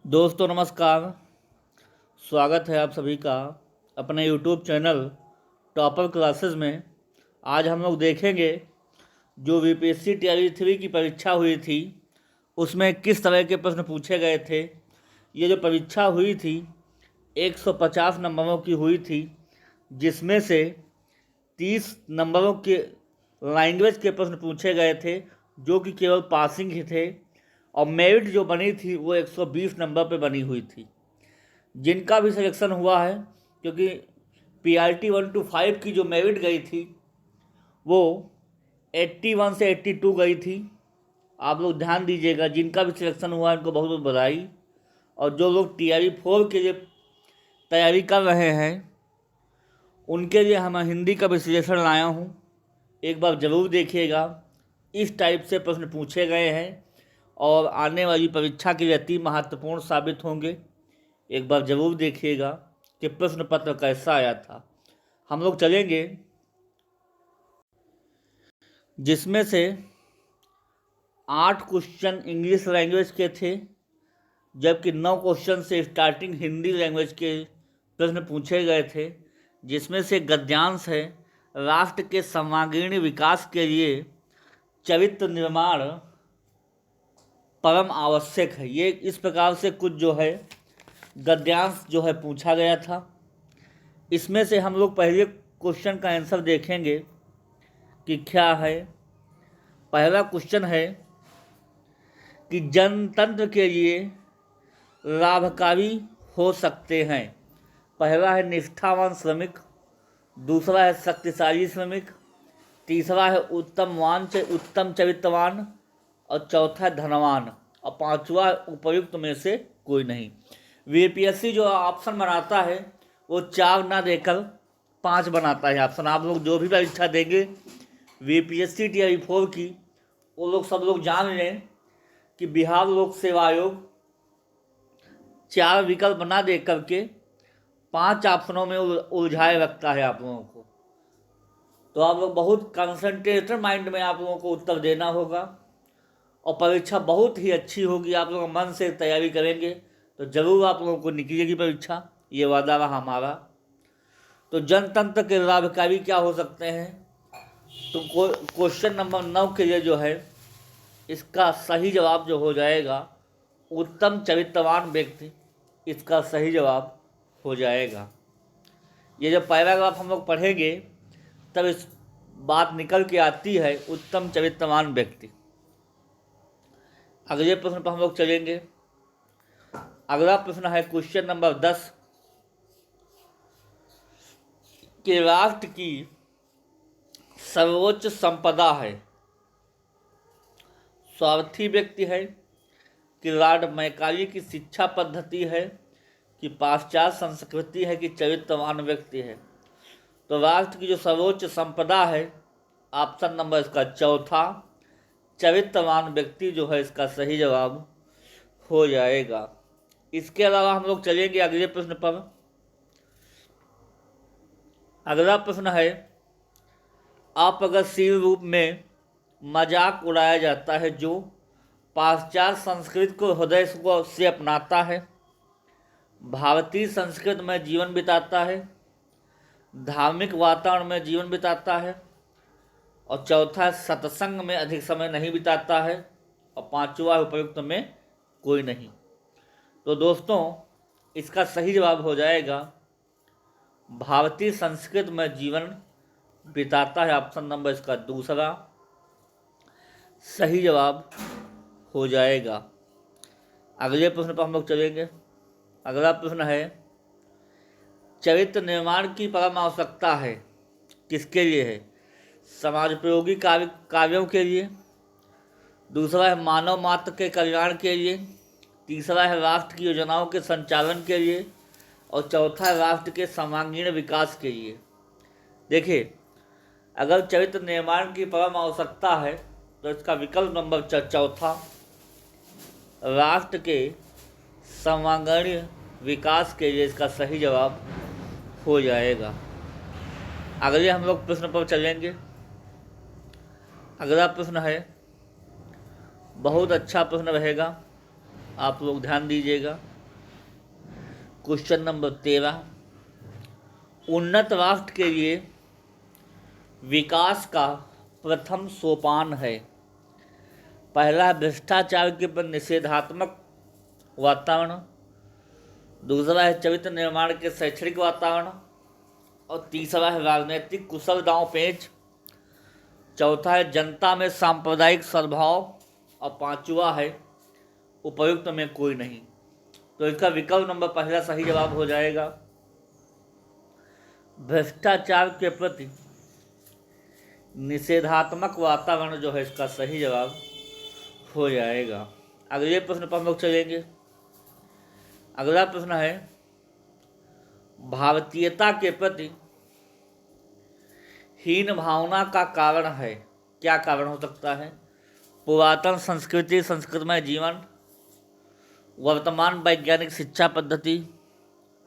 दोस्तों नमस्कार। स्वागत है आप सभी का अपने यूट्यूब चैनल टॉपर क्लासेस में। आज हम लोग देखेंगे जो वीपीएससी टीआरई 3 की परीक्षा हुई थी उसमें किस तरह के प्रश्न पूछे गए थे। ये जो परीक्षा हुई थी 150 नंबरों की हुई थी, जिसमें से 30 नंबरों के लैंग्वेज के प्रश्न पूछे गए थे जो कि केवल पासिंग ही थे, और मेरिट जो बनी थी वो 120 नंबर पे बनी हुई थी। जिनका भी सिलेक्शन हुआ है, क्योंकि पीआरटी 1 to 5 की जो मेरिट गई थी वो 81 से 82 गई थी। आप लोग ध्यान दीजिएगा, जिनका भी सिलेक्शन हुआ है उनको बहुत बहुत बधाई। और जो लोग टीआरई 4 के लिए तैयारी कर रहे हैं उनके लिए हम हिंदी का विश्लेषण लाया हूँ, एक बार ज़रूर देखिएगा। इस टाइप से प्रश्न पूछे गए हैं और आने वाली परीक्षा के लिए अति महत्वपूर्ण साबित होंगे। एक बार ज़रूर देखिएगा कि प्रश्न पत्र कैसा आया था। हम लोग चलेंगे, जिसमें से 8 क्वेश्चन इंग्लिश लैंग्वेज के थे, जबकि 9 क्वेश्चन से स्टार्टिंग हिंदी लैंग्वेज के प्रश्न पूछे गए थे। जिसमें से गद्यांश है, राष्ट्र के सर्वांगीण विकास के लिए चरित्र निर्माण परम आवश्यक है। ये इस प्रकार से कुछ जो है गद्यांश जो है पूछा गया था। इसमें से हम लोग पहले क्वेश्चन का आंसर देखेंगे कि क्या है। पहला क्वेश्चन है कि जनतंत्र के लिए लाभकारी हो सकते हैं। पहला है निष्ठावान श्रमिक, दूसरा है शक्तिशाली श्रमिक, तीसरा है उत्तम चरित्रवान, और चौथा है धनवान, और पांचवा उपयुक्त में से कोई नहीं। वीपीएससी जो ऑप्शन बनाता है वो 4 ना देकर 5 बनाता है ऑप्शन। आप लोग जो भी परीक्षा देंगे वीपीएससी टीआरई 4 की, वो लोग सब लोग जान लें कि बिहार लोक सेवा आयोग 4 विकल्प ना दे करके 5 ऑप्शनों में उलझाए रखता है आप लोगों को। तो आप लोग बहुत कंसंट्रेटेड माइंड में आप लोगों को उत्तर देना होगा और परीक्षा बहुत ही अच्छी होगी। आप लोग मन से तैयारी करेंगे तो ज़रूर आप लोगों को निकलेगी परीक्षा, ये वादा रहा हमारा। तो जनतंत्र के लाभकारी क्या हो सकते हैं, तो क्वेश्चन नंबर 9 के लिए जो है इसका सही जवाब जो हो जाएगा उत्तम चरित्रवान व्यक्ति, इसका सही जवाब हो जाएगा। ये जब पैराग्राफ हम लोग पढ़ेंगे तब इस बात निकल के आती है, उत्तम चरित्रवान व्यक्ति। अगले प्रश्न पर हम लोग चलेंगे। अगला प्रश्न है क्वेश्चन नंबर 10 कि राष्ट्र की सर्वोच्च संपदा है। स्वार्थी व्यक्ति है कि लॉर्ड मैकाले की शिक्षा पद्धति है कि पाश्चात्य संस्कृति है कि चरित्रवान व्यक्ति है। तो राष्ट्र की जो सर्वोच्च संपदा है, ऑप्शन नंबर इसका चौथा चरित्रवान व्यक्ति जो है इसका सही जवाब हो जाएगा। इसके अलावा हम लोग चलेंगे अगले प्रश्न पर। अगला प्रश्न है अप्रगतिशील रूप में मजाक उड़ाया जाता है जो पाश्चात्य संस्कृति को हृदय से अपनाता है, भारतीय संस्कृति में जीवन बिताता है, धार्मिक वातावरण में जीवन बिताता है, और चौथा सत्संग में अधिक समय नहीं बिताता है, और पांचवा उपयुक्त में कोई नहीं। तो दोस्तों इसका सही जवाब हो जाएगा भारतीय संस्कृति में जीवन बिताता है, ऑप्शन नंबर इसका दूसरा सही जवाब हो जाएगा। अगले प्रश्न पर हम लोग चलेंगे। अगला प्रश्न है चरित्र निर्माण की परम आवश्यकता है, किसके लिए है? समाजोपयोगी कार्यों के लिए, दूसरा है मानव मात्र के कल्याण के लिए, तीसरा है राष्ट्र की योजनाओं के संचालन के लिए, और चौथा है राष्ट्र के सर्वांगीण विकास के लिए। देखिए, अगर चरित्र निर्माण की परम आवश्यकता है तो इसका विकल्प नंबर चौथा राष्ट्र के सर्वांगीण विकास के लिए इसका सही जवाब हो जाएगा। अगले हम लोग प्रश्न पर चलेंगे। अगला प्रश्न है, बहुत अच्छा प्रश्न रहेगा, आप लोग ध्यान दीजिएगा। क्वेश्चन नंबर 13, उन्नत राष्ट्र के लिए विकास का प्रथम सोपान है। पहला है भ्रष्टाचार के पर निषेधात्मक वातावरण, दूसरा है चरित्र निर्माण के शैक्षणिक वातावरण, और तीसरा है राजनीतिक कुशल दांव पेच, चौथा है जनता में सांप्रदायिक सद्भाव, और पांचवा है उपयुक्त में कोई नहीं। तो इसका विकल्प नंबर पहला सही जवाब हो जाएगा। भ्रष्टाचार के प्रति निषेधात्मक वातावरण जो है इसका सही जवाब हो जाएगा। अगले प्रश्न पर हम लोग चलेंगे। अगला प्रश्न है भारतीयता के प्रति हीन भावना का कारण है। क्या कारण हो सकता है? पुरातन संस्कृति, संस्कृतमय जीवन, वर्तमान वैज्ञानिक शिक्षा पद्धति,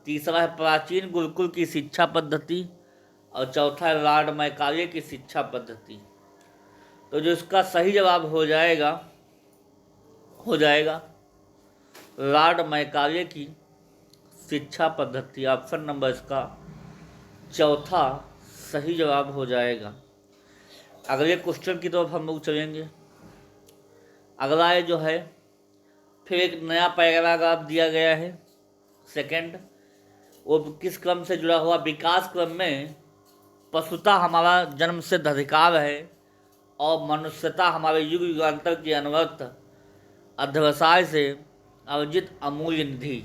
तीसरा है प्राचीन गुरुकुल की शिक्षा पद्धति, और चौथा है लॉर्ड मैकाले की शिक्षा पद्धति। तो जो इसका सही जवाब हो जाएगा लॉर्ड मैकाले की शिक्षा पद्धति। ऑप्शन नंबर इसका चौथा सही जवाब हो जाएगा। अगले क्वेश्चन की तरफ हम लोग चलेंगे। अगला है जो है फिर एक नया पैराग्राफ दिया गया है। सेकंड, वो किस क्रम से जुड़ा हुआ? विकास क्रम में पशुता हमारा जन्मसिद्ध अधिकार है और मनुष्यता हमारे युग युगांतर की अनवरत अध्यवसाय से अर्जित अमूल्य निधि।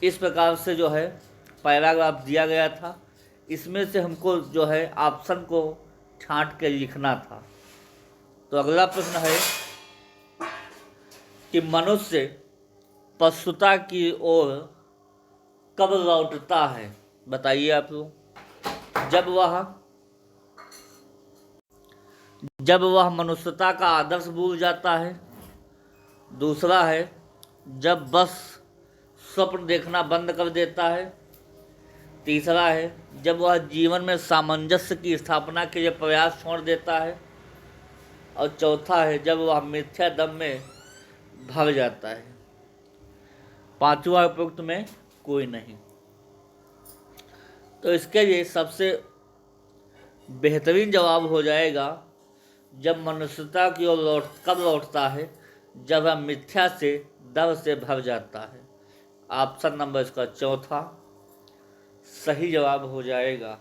इस प्रकार से जो है पैराग्राफ दिया गया था। इसमें से हमको जो है ऑप्शन को छांट के लिखना था। तो अगला प्रश्न है कि मनुष्य पशुता की ओर कब लौटता है? बताइए आप लोग। जब वह मनुष्यता का आदर्श भूल जाता है, दूसरा है जब बस स्वप्न देखना बंद कर देता है, तीसरा है जब वह जीवन में सामंजस्य की स्थापना के लिए प्रयास छोड़ देता है, और चौथा है जब वह मिथ्या दम में भर जाता है। पांचवा उपयुक्त में कोई नहीं। तो इसके लिए सबसे बेहतरीन जवाब हो जाएगा जब मनुष्यता की ओर कब लौटता है? जब वह मिथ्या से दम से भर जाता है। ऑप्शन नंबर इसका चौथा सही जवाब हो जाएगा।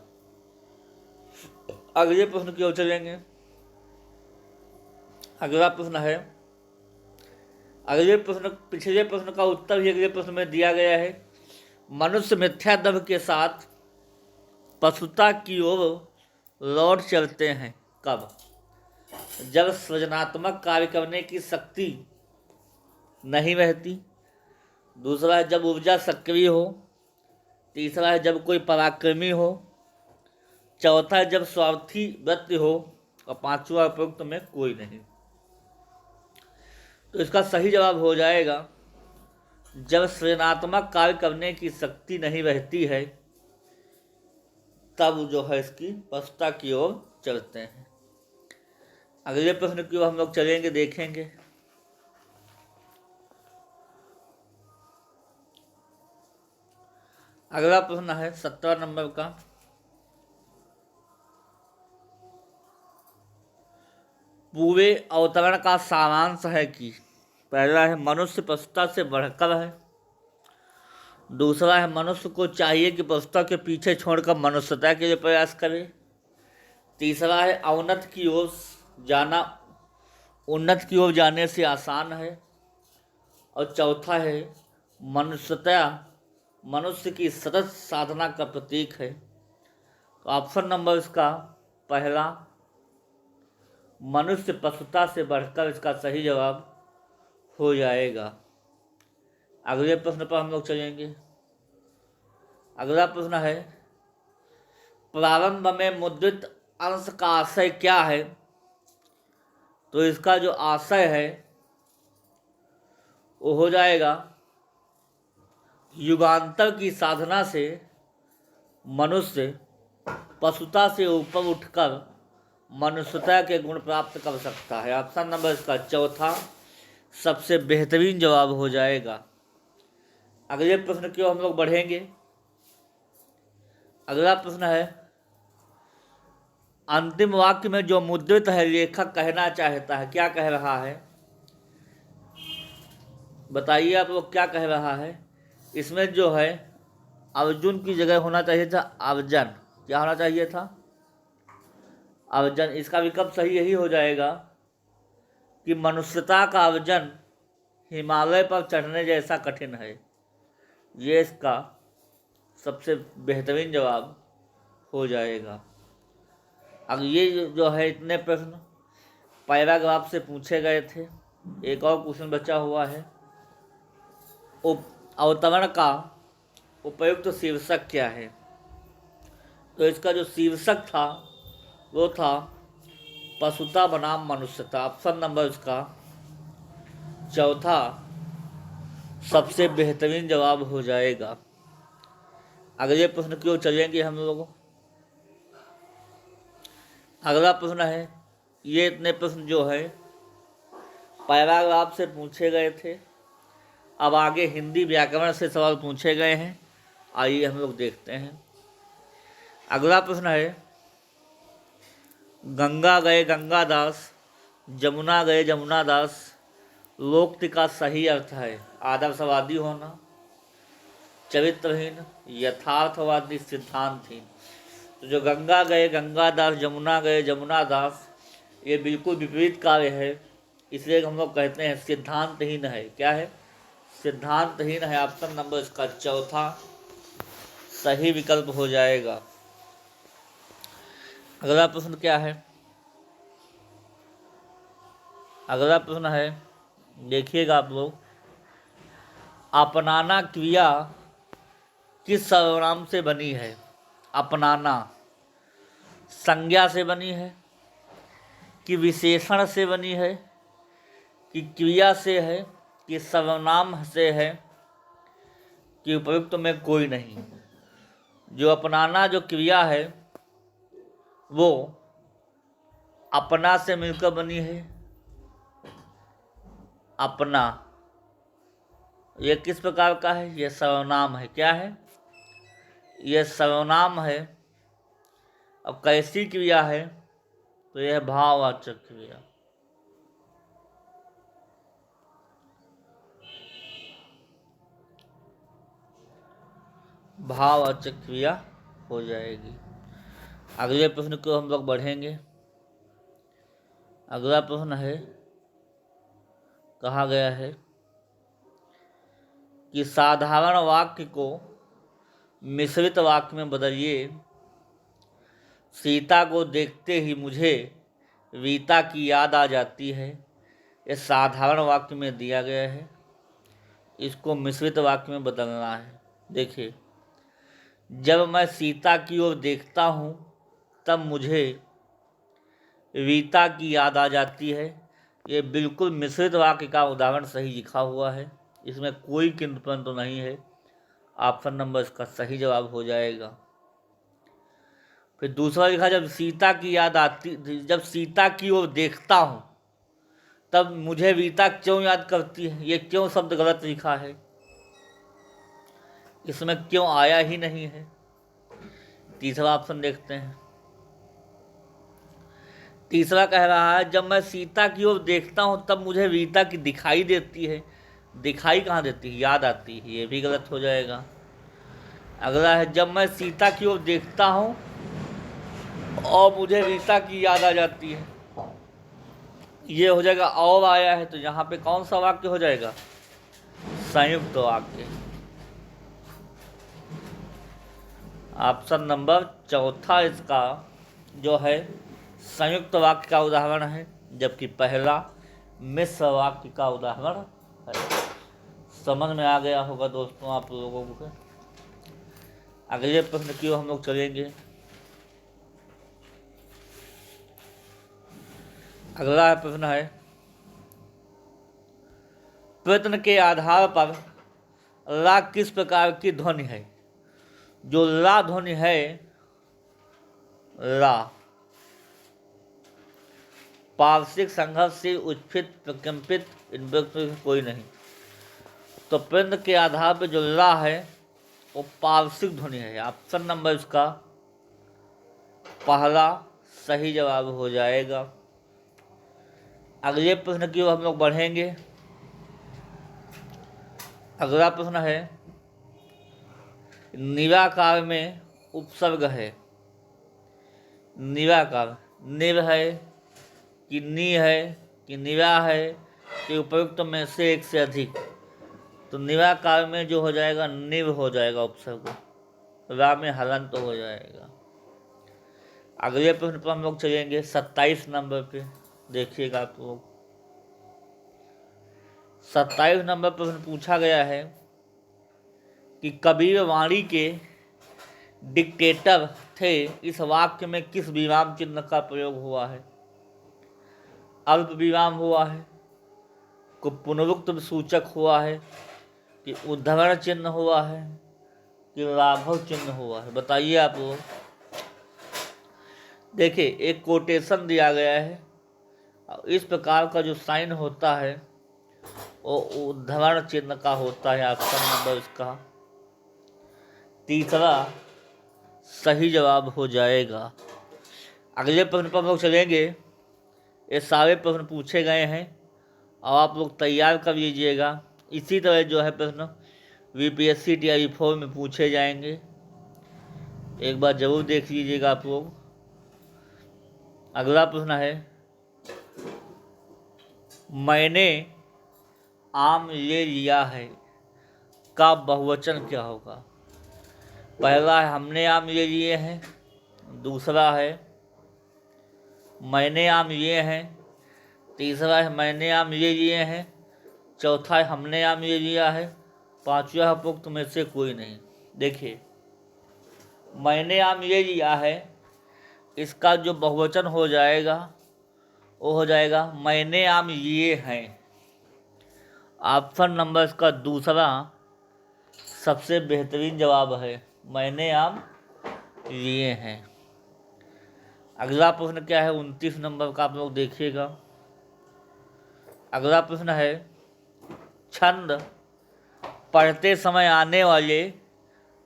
अगले प्रश्न की ओर चलेंगे। अगला प्रश्न है, पिछले प्रश्न का उत्तर ही अगले प्रश्न में दिया गया है। मनुष्य मिथ्या दम के साथ पशुता की ओर लौट चलते हैं कब? जब सृजनात्मक कार्य करने की शक्ति नहीं रहती, दूसरा है जब ऊर्जा सक्रिय हो, तीसरा है जब कोई पराक्रमी हो, चौथा है जब स्वार्थी वृत्ति हो, और पांचवा उपयुक्त में कोई नहीं। तो इसका सही जवाब हो जाएगा जब सृजनात्मक कार्य करने की शक्ति नहीं रहती है तब जो है इसकी पशुता की ओर चलते हैं। अगले प्रश्न की ओर हम लोग चलेंगे, देखेंगे। अगला प्रश्न है 17 नंबर का। पूरे अवतरण का सारांश है कि पहला है मनुष्य पशुता से बढ़कर है, दूसरा है मनुष्य को चाहिए कि पशुता के पीछे छोड़कर मनुष्यता के लिए प्रयास करे, तीसरा है उन्नत की ओर जाने से आसान है, और चौथा है मनुष्य की सतत साधना का प्रतीक है। तो ऑप्शन नंबर इसका पहला मनुष्य पशुता से बढ़कर इसका सही जवाब हो जाएगा। अगले प्रश्न पर हम लोग चलेंगे। अगला प्रश्न है प्रारंभ में मुद्रित अंश का आशय क्या है? तो इसका जो आशय है वो हो जाएगा युगांतर की साधना से मनुष्य पशुता से ऊपर उठकर मनुष्यता के गुण प्राप्त कर सकता है। ऑप्शन नंबर इसका चौथा सबसे बेहतरीन जवाब हो जाएगा। अगले प्रश्न की ओर हम लोग बढ़ेंगे। अगला प्रश्न है, अंतिम वाक्य में जो मुद्रित है लेखक कहना चाहता है, क्या कह रहा है? बताइए आप लोग क्या कह रहा है। इसमें जो है अर्जुन की जगह होना चाहिए था अर्जन। क्या होना चाहिए था? अर्जन। इसका विकल्प सही यही हो जाएगा कि मनुष्यता का अर्जन हिमालय पर चढ़ने जैसा कठिन है। ये इसका सबसे बेहतरीन जवाब हो जाएगा। अब ये जो है इतने प्रश्न पैराग्राफ से पूछे गए थे। एक और क्वेश्चन बचा हुआ है, अवतरण का उपयुक्त शीर्षक क्या है? तो इसका जो शीर्षक था वो था पशुता बनाम मनुष्यता। ऑप्शन नंबर इसका चौथा सबसे बेहतरीन जवाब हो जाएगा। अगले प्रश्न की ओर चलेंगे हम लोग। अगला प्रश्न है, ये इतने प्रश्न जो है पैराग्राफ से पूछे गए थे। अब आगे हिंदी व्याकरण से सवाल पूछे गए हैं। आइए हम लोग देखते हैं। अगला प्रश्न है, गंगा गए गंगादास, जमुना गए जमुनादास, लोकोक्ति का सही अर्थ है आदर्शवादी होना, चरित्रहीन, यथार्थवादी, सिद्धांतहीन। तो जो गंगा गए गंगादास, जमुना गए जमुनादास, ये बिल्कुल विपरीत कार्य है, इसलिए हम लोग कहते हैं सिद्धांतहीन है। क्या है? सिद्धांतहीन है। ऑप्शन नंबर इसका चौथा सही विकल्प हो जाएगा। अगला प्रश्न क्या है? अगला प्रश्न है, देखिएगा आप लोग, अपनाना क्रिया किस सर्वनाम से बनी है? अपनाना संज्ञा से बनी है कि विशेषण से बनी है कि क्रिया से है कि सर्वनाम से है कि उपयुक्त में कोई नहीं? जो अपनाना जो क्रिया है वो अपना से मिलकर बनी है। अपना ये किस प्रकार का है? ये सर्वनाम है। क्या है? ये सर्वनाम है। अब कैसी क्रिया है? तो यह भाववाचक क्रिया। भाववाचक क्रिया हो जाएगी। अगले प्रश्न को हम लोग बढ़ेंगे। अगला प्रश्न है, कहा गया है कि साधारण वाक्य को मिश्रित वाक्य में बदलिए। सीता को देखते ही मुझे रीता की याद आ जाती है। ये साधारण वाक्य में दिया गया है, इसको मिश्रित वाक्य में बदलना है। देखिए, जब मैं सीता की ओर देखता हूँ तब मुझे रीता की याद आ जाती है। ये बिल्कुल मिश्रित वाक्य का उदाहरण सही लिखा हुआ है, इसमें कोई किंतु परंतु नहीं है। ऑप्शन नंबर इसका सही जवाब हो जाएगा। फिर दूसरा लिखा, जब सीता की याद आती, जब सीता की ओर देखता हूँ तब मुझे रीता क्यों याद करती है? ये क्यों शब्द गलत लिखा है? इसमें क्यों आया ही नहीं है? तीसरा ऑप्शन देखते हैं। तीसरा कह रहा है, जब मैं सीता की ओर देखता हूँ तब मुझे रीता की दिखाई देती है। दिखाई कहाँ देती है? याद आती है। ये भी गलत हो जाएगा। अगला है, जब मैं सीता की ओर देखता हूँ और मुझे रीता की याद आ जाती है। ये हो जाएगा और आया है, तो यहाँ पे कौन सा वाक्य हो जाएगा? संयुक्त वाक्य। ऑप्शन नंबर चौथा इसका जो है संयुक्त वाक्य का उदाहरण है, जबकि पहला मिश्र वाक्य का उदाहरण है। समझ में आ गया होगा दोस्तों आप लोगों को। अगले प्रश्न की ओर हम लोग चलेंगे। अगला प्रश्न है, प्रश्न के आधार पर ला किस प्रकार की ध्वनि है? जो ला ध्वनि है, ला पार्श्विक संघर्ष से उत्थित प्रकंपित, इनमें कोई नहीं। तो पिंड के आधार पर जो ला है वो पार्श्विक ध्वनि है। ऑप्शन नंबर इसका पहला सही जवाब हो जाएगा। अगले प्रश्न की ओर हम लोग बढ़ेंगे। अगला प्रश्न है, निराकार में उपसर्ग है। निराकार निर है कि नी है कि निरा है कि उपयुक्त में से एक से अधिक। तो निराकार में जो हो जाएगा निर हो जाएगा उपसर्ग, रा में हलंत हो जाएगा। अगले प्रश्न पर हम लोग चलेंगे 27 नंबर पे। देखिएगा आप लोग, 27 नंबर प्रश्न पूछा गया है कि कबीर वाणी के डिक्टेटर थे, इस वाक्य में किस विराम चिन्ह का प्रयोग हुआ है? अल्प विराम हुआ है, को पुनरुक्त सूचक हुआ है, कि उद्धरण चिन्ह हुआ है, कि लाघव चिन्ह हुआ है? बताइए आप लोग। देखिए, एक कोटेशन दिया गया है, इस प्रकार का जो साइन होता है वो उद्धरण चिन्ह का होता है। ऑप्शन नंबर इसका तीसरा सही जवाब हो जाएगा। अगले प्रश्न पर हम लोग चलेंगे। ये सारे प्रश्न पूछे गए हैं और आप लोग तैयार कर लीजिएगा। इसी तरह जो है प्रश्न वीपीएससी टीआई 4 में पूछे जाएंगे, एक बार जरूर देख लीजिएगा आप लोग। अगला प्रश्न है, मैंने आम ले लिया है का बहुवचन क्या होगा? पहला है हमने आम ले लिए हैं, दूसरा है मैंने आम लिए हैं, तीसरा है मैंने आम ले लिए हैं, चौथा है हमने आम ले लिया है, पांचवा है उपयुक्त में से कोई नहीं। देखिए, मैंने आम ले लिया है, इसका जो बहुवचन हो जाएगा वो हो जाएगा मैंने आम लिए हैं। ऑप्शन नंबर इसका दूसरा सबसे बेहतरीन जवाब है, मैंने आम लिए हैं। अगला प्रश्न क्या है 29 नंबर का, आप लोग देखिएगा। अगला प्रश्न है, छंद पढ़ते समय आने वाले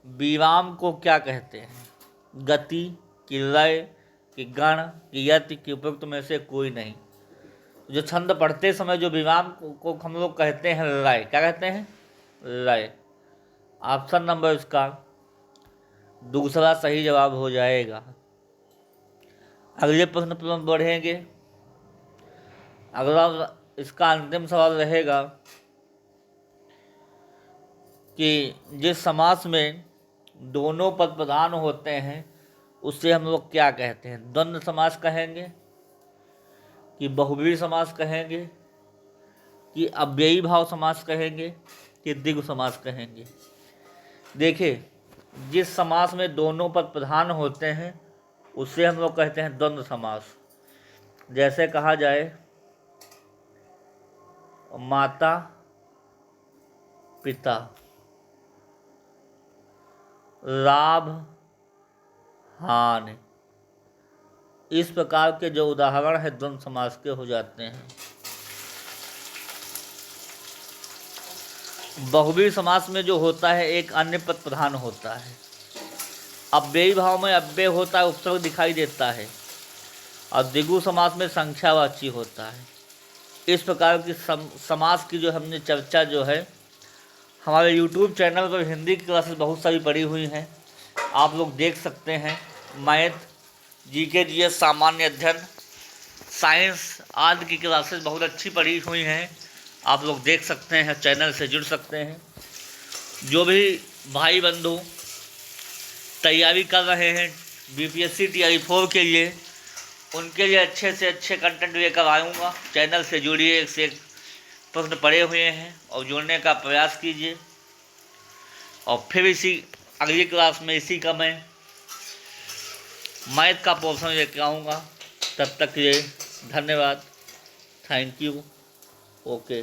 विराम को क्या कहते हैं? गति, कि लय, कि गण, कि यति, कि उपयुक्त में से कोई नहीं। जो छंद पढ़ते समय जो विराम को हम लोग कहते हैं लय, क्या कहते हैं? लय। ऑप्शन नंबर इसका दूसरा सही जवाब हो जाएगा। अगले प्रश्न पर हम बढ़ेंगे। अगला इसका अंतिम सवाल रहेगा कि जिस समास में दोनों पद प्रधान होते हैं उससे हम लोग क्या कहते हैं? द्वंद्व समास कहेंगे, कि बहुव्रीहि समास कहेंगे, कि अव्ययी भाव समास कहेंगे, कि द्विगु समास कहेंगे? देखिए, जिस समास में दोनों पद प्रधान होते हैं उससे हम लोग कहते हैं द्वंद्व समास। जैसे कहा जाए माता पिता, लाभ हानि, इस प्रकार के जो उदाहरण है द्वंद्व समास के हो जाते हैं। बहुव्रीहि समास में जो होता है एक अन्य पद प्रधान होता है। अव्ययी भाव में अव्यय होता है, उपसर्ग दिखाई देता है, और द्विगु समास में संख्यावाची होता है। इस प्रकार की समास की जो हमने चर्चा जो है हमारे YouTube चैनल पर हिंदी की क्लासेस बहुत सारी पड़ी हुई हैं, आप लोग देख सकते हैं। मैथ, जीके, जीएस, सामान्य अध्ययन, साइंस आदि की क्लासेस बहुत अच्छी पड़ी हुई हैं, आप लोग देख सकते हैं, चैनल से जुड़ सकते हैं। जो भी भाई बंधु तैयारी कर रहे हैं बीपीएससी टीआई 4 के लिए, उनके लिए अच्छे से अच्छे कंटेंट लेकर आऊँगा। चैनल से जुड़िए, एक से एक प्रश्न पड़े हुए हैं और जुड़ने का प्रयास कीजिए। और फिर इसी अगली क्लास में इसी का मैं मैथ का पोर्शन लेकर आऊँगा। तब तक के लिए धन्यवाद, थैंक यू, ओके।